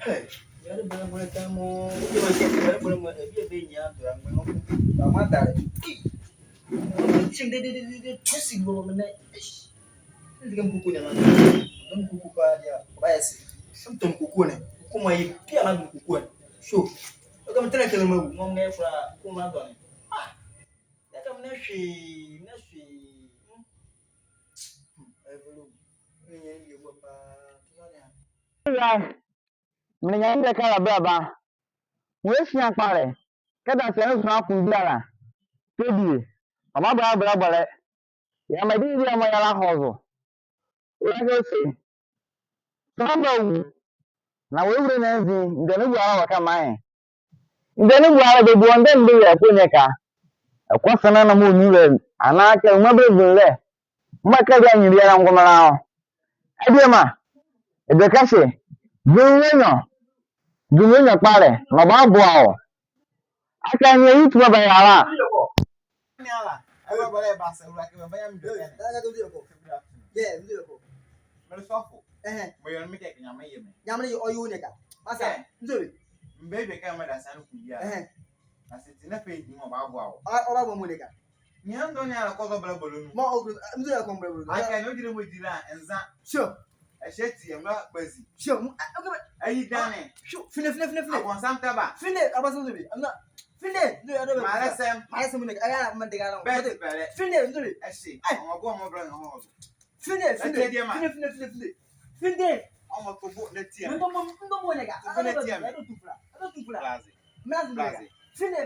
Hey, you are the better when I come on. You are getting better when you're being young. I'm not that. They pressing woman. They can cook them. Don't cook ya. Bias. Something cook. Kuma yi pia na cook. Show. Look, I'm telling you, Mom, for Kuma done. Ah, that I'm not she. Ya, mnyanya kala baba. Wesi akpare. Kada se no na ku biara. Tedie. Ama bra bra bale. Ya ma di dia ma yala hozo. Ya go se. Samba wu. Na we wure na nzi, ndene bu ara waka mai. Ndene bu ara be bu onde mbe ya kwenyeka. Akwasana na mu nyure. Anaka uma be bunle. Maka dia nyiri ya ngomara. Adiema. Edekase. Dunyo kpare. No ba bu awo. Aka nye yitu ba yala. Fine,